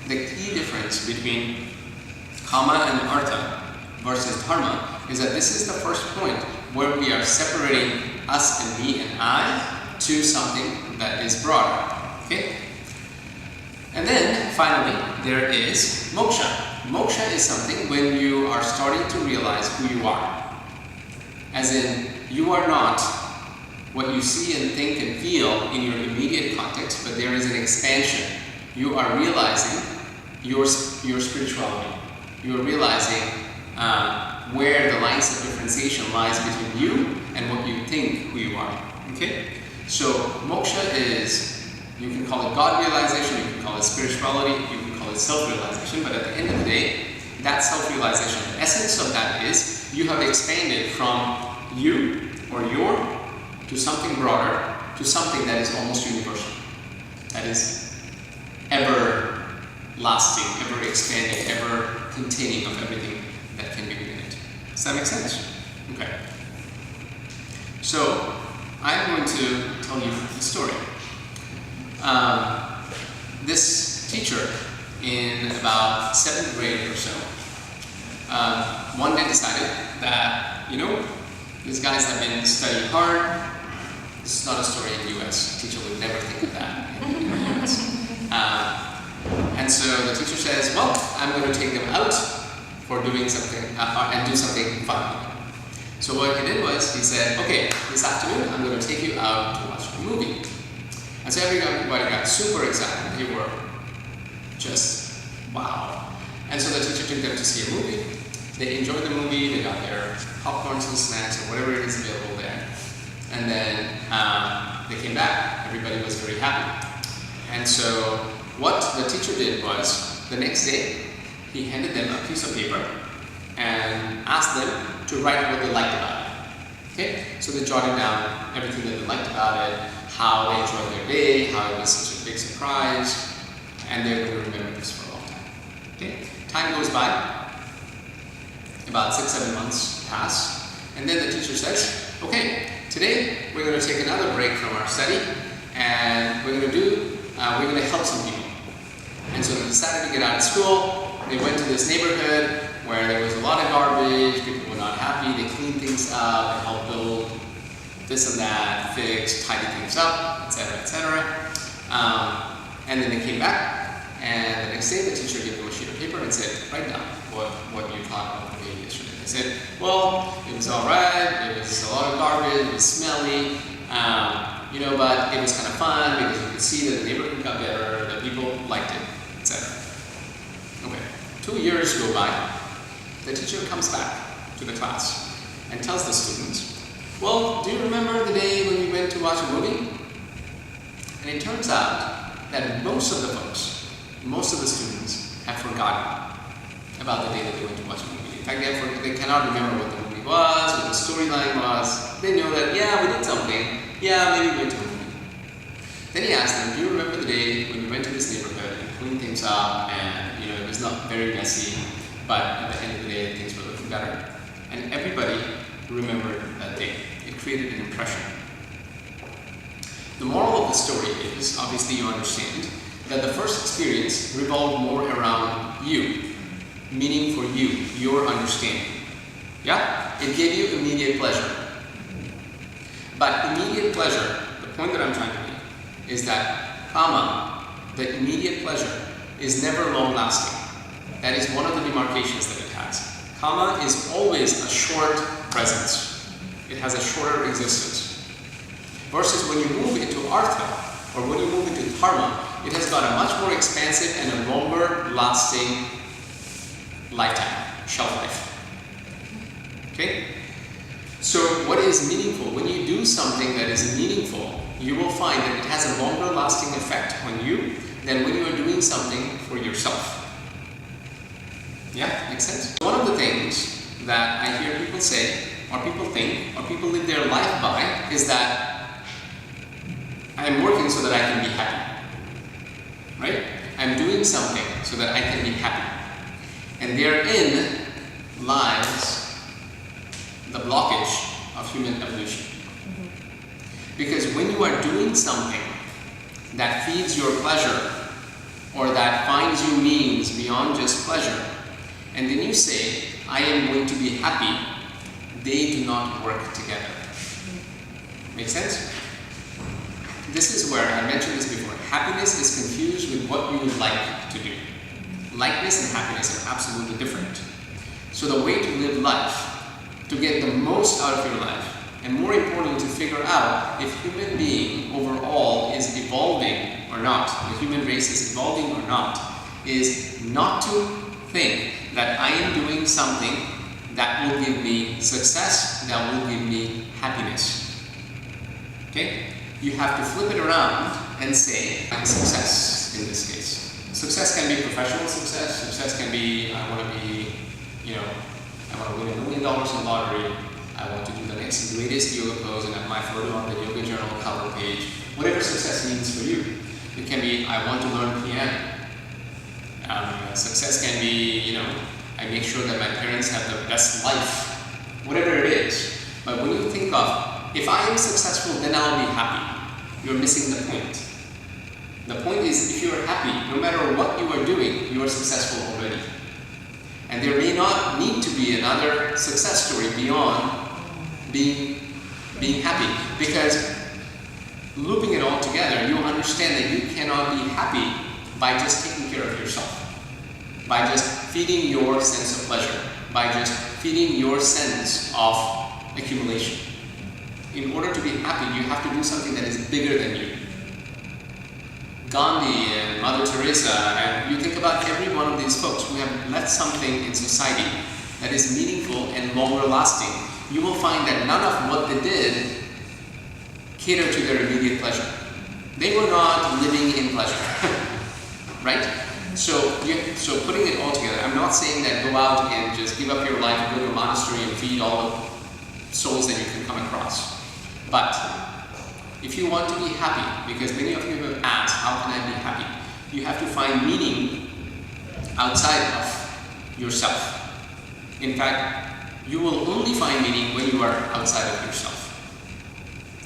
the key difference between kama and artha versus dharma is that this is the first point where we are separating us and me and I to something that is broader. Okay? And then finally there is moksha. Moksha is something when you are starting to realize who you are. As in, you are not what you see and think and feel in your immediate context, but there is an expansion. You are realizing your spirituality. You are realizing where the lines of differentiation lies between you and what you think who you are. Okay? So moksha is, you can call it God realization, you can call it spirituality, you can call it self-realization, but at the end of the day, that self-realization, the essence of that is you have expanded from you or your to something broader, to something that is almost universal, that is ever lasting, ever expanding, ever containing of everything that can be within it. Does that make sense? Okay. So, I'm going to tell you the story. This teacher in about 7th grade or so, one day decided that, these guys have been studying hard. This is not a story in the US. Teacher would never think of that in the US. And so the teacher says, well, I'm going to take them out for doing something and do something fun. So what he did was, he said, okay, this afternoon I'm going to take you out to watch a movie. And so everybody got super excited. They were just, wow. And so the teacher took them to see a movie. They enjoyed the movie, they got their popcorns and snacks or whatever it is available there. And then they came back, everybody was very happy. And so what the teacher did was, the next day, he handed them a piece of paper and asked them to write what they liked about it. Okay? So they jotted down everything that they liked about it, how they enjoyed their day, how it was such a big surprise, and they're going to remember this for a long time. Okay? Time goes by, about 6-7 months pass, and then the teacher says, okay, today we're going to take another break from our study, and we're going to help some people. And so they decided to get out of school. They went to this neighborhood where there was a lot of garbage, people were not happy, they cleaned things up, they helped build this and that, fix, tidy things up, etc., etc. And then they came back, and the next day the teacher gave them a sheet of paper and said, write down what you thought of the movie yesterday. They said, well, it was alright, it was a lot of garbage, it was smelly, but it was kind of fun because you could see that the neighborhood got better, that people liked it, etc. Okay, 2 years go by. The teacher comes back to the class and tells the students, well, do you remember the day when we went to watch a movie? And it turns out that most of the folks, most of the students have forgotten about the day that they went to watch a movie. In fact, they cannot remember what the movie was, what the storyline was. They know that, yeah, we did something. Yeah, maybe we went to a movie. Then he asked them, do you remember the day when we went to this neighborhood and cleaned things up and, it was not very messy, but at the end of the day, things were looking better. And everybody remembered that day. It created an impression. The moral of the story is, obviously you understand, that the first experience revolved more around you, meaning for you, your understanding. Yeah? It gave you immediate pleasure. But immediate pleasure, the point that I'm trying to make, is that kama, the immediate pleasure, is never long-lasting. That is one of the demarcations that it has. Kama is always a short presence. It has a shorter existence. Versus when you move into artha, or when you move into dharma, it has got a much more expansive and a longer lasting lifetime, shelf life. Okay? So what is meaningful? When you do something that is meaningful, you will find that it has a longer lasting effect on you than when you are doing something for yourself. Yeah, makes sense? One of the things that I hear people say, or people think, or people live their life by, is that I'm working so that I can be happy. Right? I'm doing something so that I can be happy. And therein lies the blockage of human evolution. Because when you are doing something that feeds your pleasure, or that finds you meaning beyond just pleasure. And then you say, I am going to be happy, they do not work together. Make sense? This is where, I mentioned this before, happiness is confused with what you would like to do. Likeness and happiness are absolutely different. So the way to live life, to get the most out of your life, and more importantly to figure out if human being overall is evolving or not, the human race is evolving or not, is not to think that I am doing something that will give me success, that will give me happiness. Okay? You have to flip it around and say, I'm success in this case. Success can be professional success. Success can be, I want to be, I want to win $1 million in lottery. I want to do the next greatest yoga pose and have my photo on the Yoga Journal cover page. Whatever success means for you. It can be, I want to learn piano. Success can be, I make sure that my parents have the best life. Whatever it is. But when you think of, if I am successful, then I'll be happy. You're missing the point. The point is, if you are happy, no matter what you are doing, you are successful already. And there may not need to be another success story beyond being happy. Because looping it all together, you'll understand that you cannot be happy by just taking care of yourself. By just feeding your sense of pleasure. By just feeding your sense of accumulation. In order to be happy, you have to do something that is bigger than you. Gandhi and Mother Teresa, and you think about every one of these folks who have left something in society that is meaningful and longer lasting, you will find that none of what they did catered to their immediate pleasure. They were not living in pleasure, right? So putting it all together, I'm not saying that go out and just give up your life, go to a monastery and feed all the souls that you can come across. But if you want to be happy, because many of you have asked, how can I be happy? You have to find meaning outside of yourself. In fact, you will only find meaning when you are outside of yourself.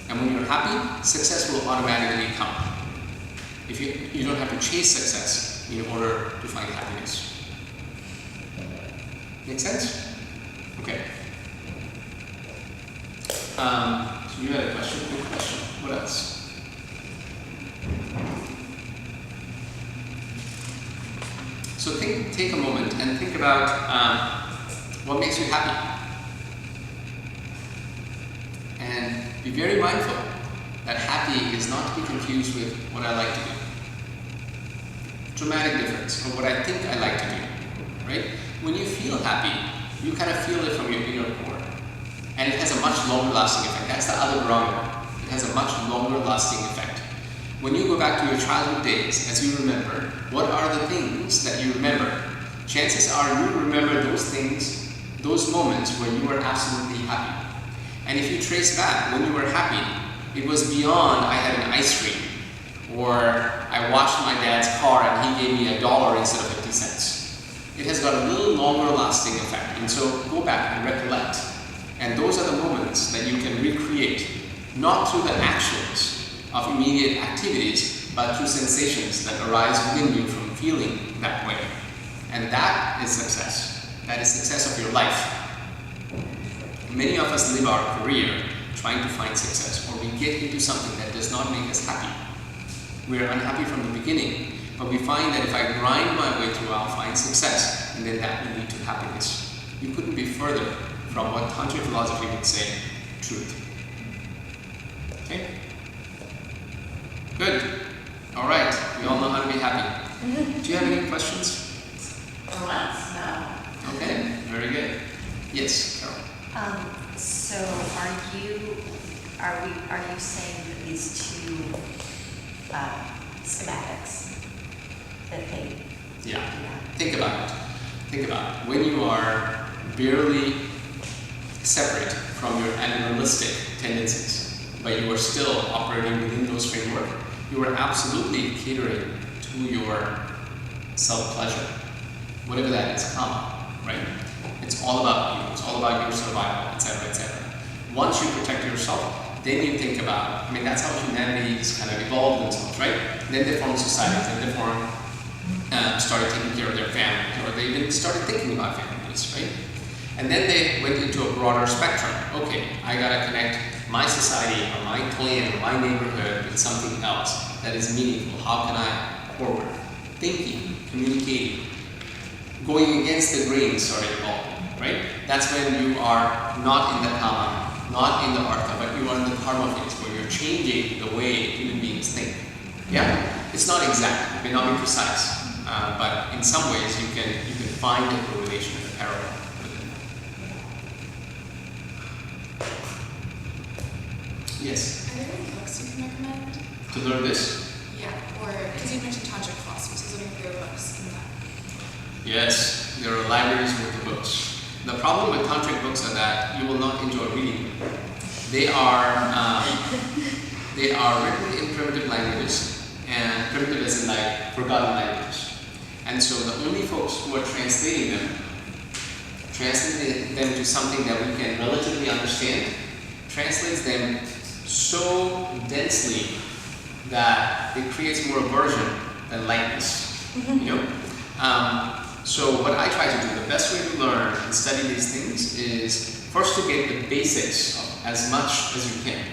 And when you're happy, success will automatically come. If you don't have to chase success in order to find happiness. Make sense? Okay. So you had a question? Good question. What else? So take a moment and think about what makes you happy. And be very mindful that happy is not to be confused with what I like to do. Dramatic difference, or what I think I like to do, right? When you feel happy, you kind of feel it from your inner core. And it has a much longer lasting effect. That's the other barometer. It has a much longer lasting effect. When you go back to your childhood days, as you remember, what are the things that you remember? Chances are you remember those things, those moments where you were absolutely happy. And if you trace back when you were happy, it was beyond I had an ice cream, or I washed my dad's car and he gave me $1 instead of 50 cents. It has got a little longer lasting effect. And so go back and recollect. And those are the moments that you can recreate, not through the actions of immediate activities, but through sensations that arise within you from feeling that way. And that is success. That is success of your life. Many of us live our career trying to find success, or we get into something that does not make us happy. We are unhappy from the beginning, but we find that if I grind my way through, I'll find success, and then that will lead to happiness. You couldn't be further from what Tantric philosophy would say, truth. Okay? Good. All right. We all know how to be happy. Do you have any questions? For once, no. Okay. Very good. Yes, Carol. So are you saying that these two schematics that they Yeah. Think about it. Think about it. When you are barely separate from your animalistic tendencies, but you are still operating within those framework, you are absolutely catering to your self-pleasure. Whatever that is, right? It's all about you. It's all about your survival, etc., etc. Once you protect yourself, then you think about, that's how humanity's kind of evolved themselves, right? Then they form societies, then they started taking care of their families. started thinking about families, right? And then they went into a broader spectrum. Okay, I gotta connect my society or my clan or my neighborhood with something else that is meaningful. How can I forward? Thinking, communicating, going against the grain started evolving, right? That's when you are not in the kama, not in the artha, but you are in the karma phase, where you're changing the way human beings think. Yeah? It's not exact, it may not be precise, but in some ways you can find a correlation and a parallel with it. Yes? Are there any books you can recommend? To learn this? Yeah, or because you mentioned tantric philosophy, so I was looking if there were books in that. Yes, there are libraries worth of books. The problem with tantric books are that you will not enjoy reading them. They are written in primitive languages, and primitive as in like forgotten languages. And so the only folks who are translating them to something that we can relatively understand, translates them so densely that it creates more aversion than lightness. You know? So what I try to do, the best way to learn and study these things is first to get the basics of as much as you can.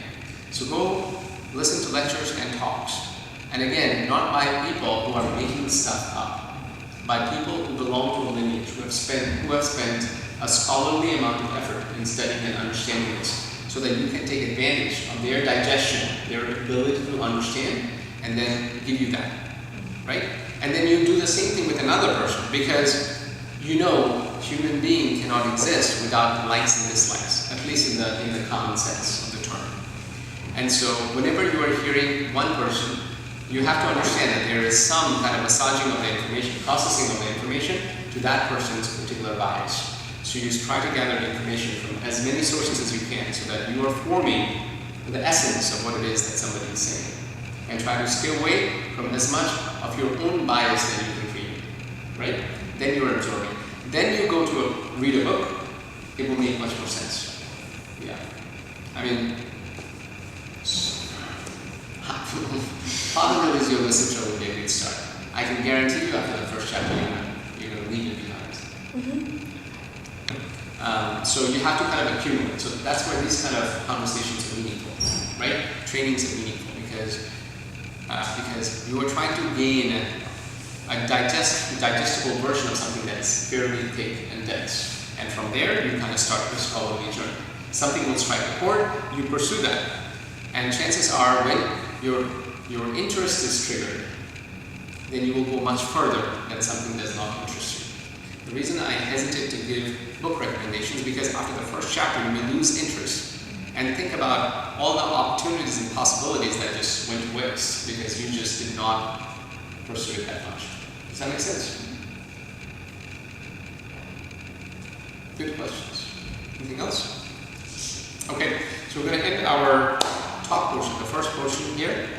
So go listen to lectures and talks. And again, not by people who are making stuff up, by people who belong to a lineage, who have spent a scholarly amount of effort in studying and understanding this, so that you can take advantage of their digestion, their ability to understand, and then give you that, right? And then you do the same thing with another person, because you know human being cannot exist without likes and dislikes, at least in the common sense of the term. And so whenever you are hearing one person, you have to understand that there is some kind of massaging of the information, processing of the information to that person's particular bias. So you just try to gather information from as many sources as you can so that you are forming the essence of what it is that somebody is saying. And try to stay away from as much of your own bias that you can create, right? Then you are absorbing. Then you go to read a book, it will make much more sense. Yeah. I mean, Patanjali's Yoga Sutra would be a good start. I can guarantee you after the first chapter you're going to leave it behind. So you have to kind of accumulate. So that's where these kind of conversations are meaningful, right? Trainings are meaningful because you are trying to gain a digestible version of something that is fairly thick and dense. And from there, you kind of start your scholarly journey. Something will strike a chord, you pursue that. And chances are when your interest is triggered, then you will go much further than something that does not interest you. The reason I hesitate to give book recommendations is because after the first chapter, you may lose interest and think about all the opportunities and possibilities that just went to waste because you just did not pursue it that much. Does that make sense? Good questions. Anything else? Okay, so we're going to end our talk portion, the first portion here.